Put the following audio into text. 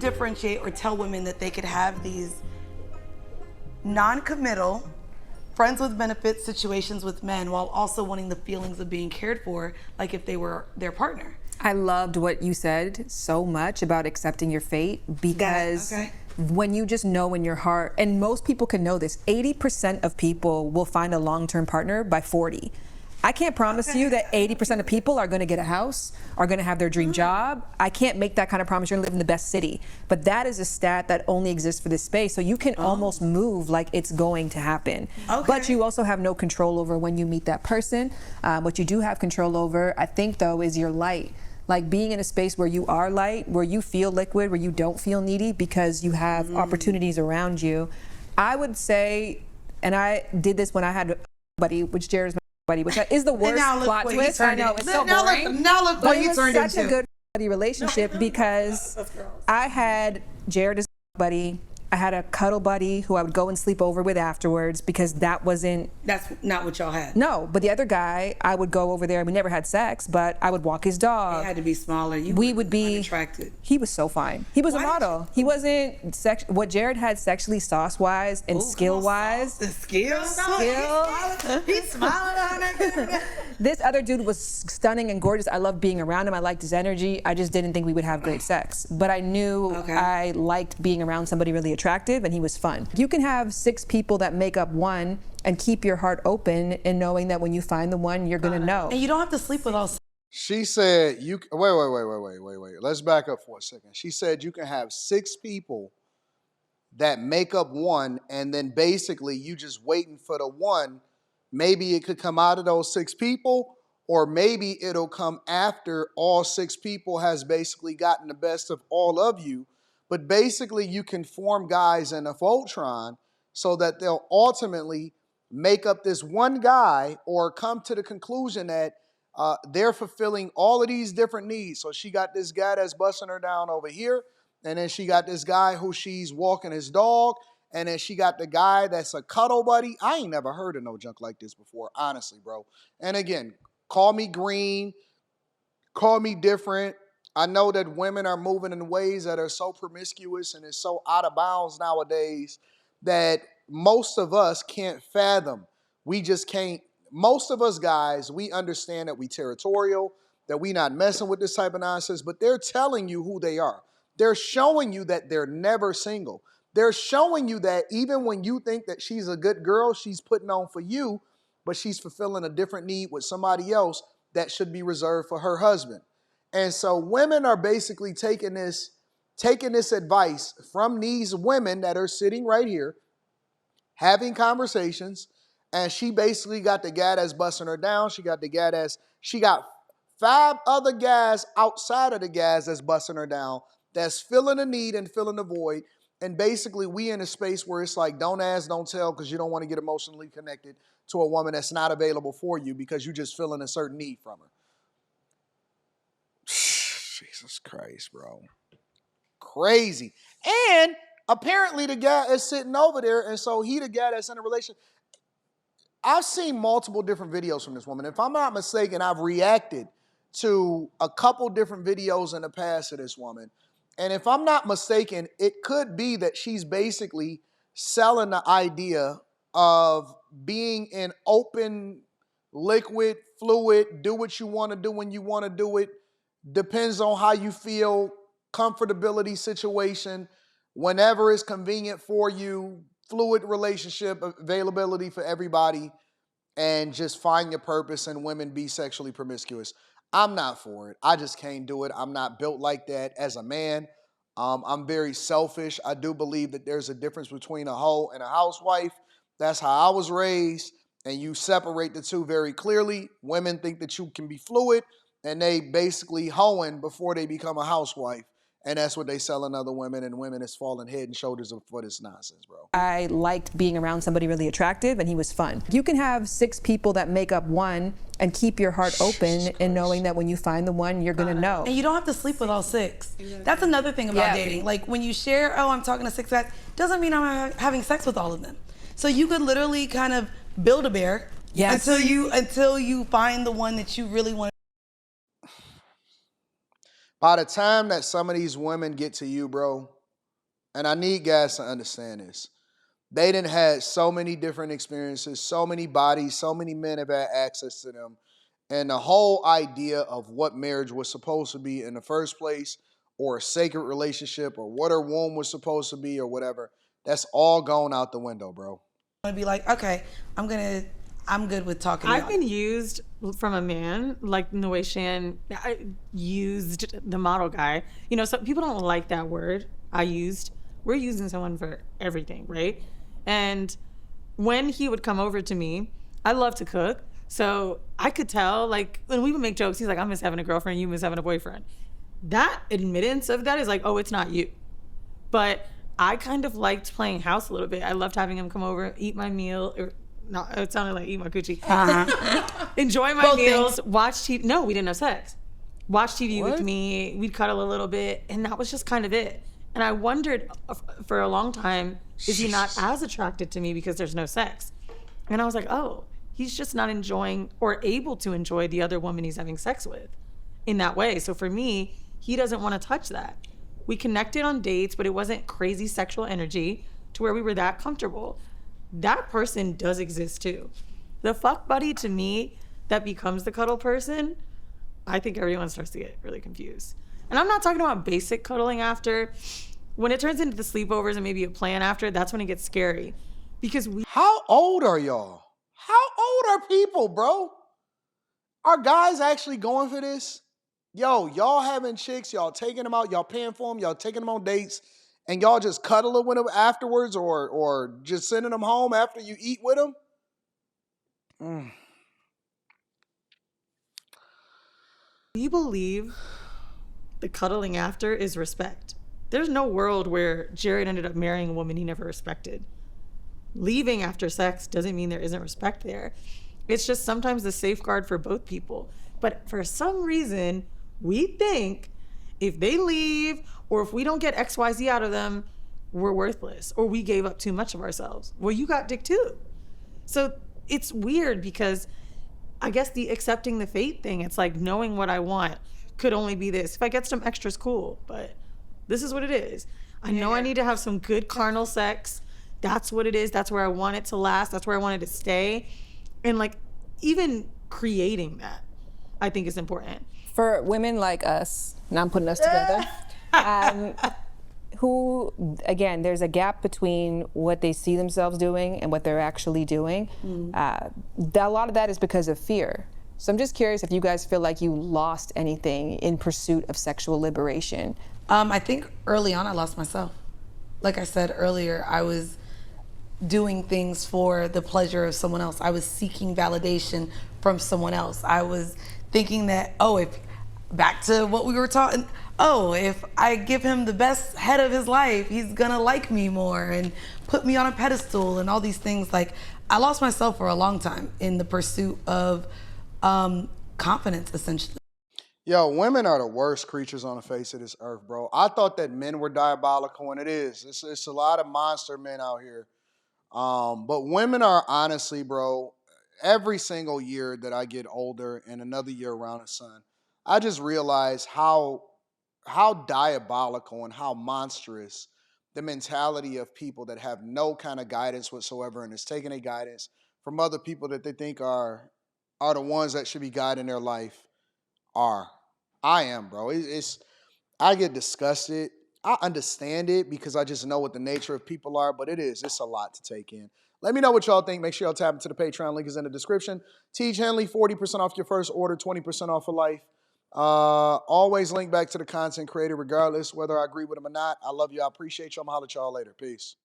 differentiate or tell women that they could have these non-committal, friends with benefits situations with men while also wanting the feelings of being cared for, like if they were their partner? I loved what you said so much about accepting your fate, because when you just know in your heart, and most people can know this, 80% of people will find a long-term partner by 40. I can't promise you that 80% of people are going to get a house, are going to have their dream job. I can't make that kind of promise you're going to live in the best city. But that is a stat that only exists for this space. So you can almost move like it's going to happen. But you also have no control over when you meet that person. What you do have control over, I think, though, is your light. Like being in a space where you are light, where you feel liquid, where you don't feel needy because you have opportunities around you. I would say, and I did this when I had a buddy, which Jared's buddy, which is the worst plot twist. I know, it's so boring. Now look what you turned into. Such a good buddy relationship because I had Jared as a buddy. I had a cuddle buddy who I would go and sleep over with afterwards because that wasn't... That's not what y'all had. No, but the other guy, I would go over there. We never had sex, but I would walk his dog. He had to be smaller. We would be unattracted. He was so fine. He was a model. He wasn't what Jared had sexually, sauce-wise and skill-wise. The skills? He's smiling on it. This other dude was stunning and gorgeous. I loved being around him. I liked his energy. I just didn't think we would have great sex. But I knew I liked being around somebody really attractive, and he was fun. You can have 6 people that make up one and keep your heart open and knowing that when you find the one, you're gonna know. And you don't have to sleep with all 6. She said, wait. Let's back up for a second. She said you can have 6 people that make up one, and then basically you just waiting for the one. Maybe it could come out of those 6 people, or maybe it'll come after all 6 people has basically gotten the best of all of you. But basically you can form guys in a Voltron so that they'll ultimately make up this one guy or come to the conclusion that they're fulfilling all of these different needs. So she got this guy that's busting her down over here, and then she got this guy who she's walking his dog, and then she got the guy that's a cuddle buddy. I ain't never heard of no junk like this before, honestly, bro. And again, call me green, call me different. I know that women are moving in ways that are so promiscuous and is so out of bounds nowadays that most of us can't fathom. We just can't. Most of us guys, we understand that we territorial, that we not messing with this type of nonsense, but they're telling you who they are. They're showing you that they're never single. They're showing you that even when you think that she's a good girl, she's putting on for you, but she's fulfilling a different need with somebody else that should be reserved for her husband. And so women are basically taking this advice from these women that are sitting right here, having conversations, and she basically got the guy that's busting her down. She got 5 other guys outside of the guys that's busting her down, that's filling a need and filling the void. And basically we in a space where it's like, don't ask, don't tell, because you don't want to get emotionally connected to a woman that's not available for you because you're just filling a certain need from her. Jesus Christ, bro. Crazy. And apparently the guy is sitting over there, and so he the guy that's in a relationship. I've seen multiple different videos from this woman. If I'm not mistaken, I've reacted to a couple different videos in the past of this woman. And if I'm not mistaken, it could be that she's basically selling the idea of being in open, liquid, fluid, do what you want to do when you want to do it. Depends on how you feel, comfortability situation, whenever it's convenient for you, fluid relationship availability for everybody, and just find your purpose, and women be sexually promiscuous. I'm not for it. I just can't do it. I'm not built like that as a man. I'm very selfish. I do believe that there's a difference between a hoe and a housewife. That's how I was raised, and you separate the two very clearly. Women think that you can be fluid, and they basically hoeing before they become a housewife. And that's what they selling other women, and women is falling head and shoulders for this nonsense, bro. I liked being around somebody really attractive, and he was fun. You can have 6 people that make up one and keep your heart open and knowing that when you find the one, you're gonna know. And you don't have to sleep with all 6. That's another thing about dating. Like when you share, oh, I'm talking to 6 guys, doesn't mean I'm having sex with all of them. So you could literally kind of build a bear until you find the one that you really want. By the time that some of these women get to you, bro, and I need guys to understand this, they done had so many different experiences, so many bodies, so many men have had access to them. And the whole idea of what marriage was supposed to be in the first place, or a sacred relationship, or what her womb was supposed to be, or whatever, that's all gone out the window, bro. I'm gonna be like, okay, I'm good with talking. I've been used from a man, like in the way Shan used the model guy. You know, so people don't like that word. We're using someone for everything, right? And when he would come over to me, I love to cook. So I could tell, like, when we would make jokes, he's like, I miss having a girlfriend, you miss having a boyfriend. That admittance of that is like, oh, it's not you. But I kind of liked playing house a little bit. I loved having him come over, eat my meal, or not, it sounded like eat my coochie. Enjoy my Both meals, things. watch TV. No, we didn't have sex. Watch TV with me. We'd cuddle a little bit, and that was just kind of it. And I wondered for a long time, is he not as attracted to me because there's no sex? And I was like, oh, he's just not enjoying or able to enjoy the other woman he's having sex with in that way. So for me, he doesn't want to touch that. We connected on dates, but it wasn't crazy sexual energy to where we were that comfortable. That person does exist too. The fuck buddy to me that becomes the cuddle person, I think everyone starts to get really confused. And I'm not talking about basic cuddling after. When it turns into the sleepovers and maybe a plan after, that's when it gets scary. Because How old are y'all? How old are people, bro? Are guys actually going for this? Yo, y'all having chicks, y'all taking them out, y'all paying for them, y'all taking them on dates, and y'all just cuddling with them afterwards, or just sending them home after you eat with them? we believe the cuddling after is respect. There's no world where Jared ended up marrying a woman he never respected. Leaving after sex doesn't mean there isn't respect there. It's just sometimes the safeguard for both people. But for some reason, we think if they leave or if we don't get XYZ out of them, we're worthless or we gave up too much of ourselves. Well, you got dick too. So it's weird because I guess the accepting the fate thing, it's like knowing what I want could only be this. If I get some extras, cool, but this is what it is. I know I need to have some good carnal sex. That's what it is. That's where I want it to last. That's where I want it to stay. And like even creating that, I think is important. For women like us, now I'm putting us together, who, again, there's a gap between what they see themselves doing and what they're actually doing. A lot of that is because of fear. So I'm just curious if you guys feel like you lost anything in pursuit of sexual liberation. I think early on I lost myself. Like I said earlier, I was doing things for the pleasure of someone else. I was seeking validation from someone else. I was thinking that, back to what we were talking, if I give him the best head of his life, he's gonna like me more and put me on a pedestal and all these things. Like, I lost myself for a long time in the pursuit of confidence, essentially. Yo, women are the worst creatures on the face of this earth, bro. I thought that men were diabolical, and it is. It's a lot of monster men out here. But women are honestly, bro, every single year that I get older and another year around the sun, I just realize how diabolical and how monstrous the mentality of people that have no kind of guidance whatsoever and is taking a guidance from other people that they think are the ones that should be guiding their life are. I am, bro. I get disgusted. I understand it because I just know what the nature of people are, but it's a lot to take in. Let me know what y'all think. Make sure y'all tap into the Patreon. Link is in the description. Teach Henley, 40% off your first order, 20% off for life. Always link back to the content creator regardless, whether I agree with them or not. I love you. I appreciate you. I'm going to holler at y'all later. Peace.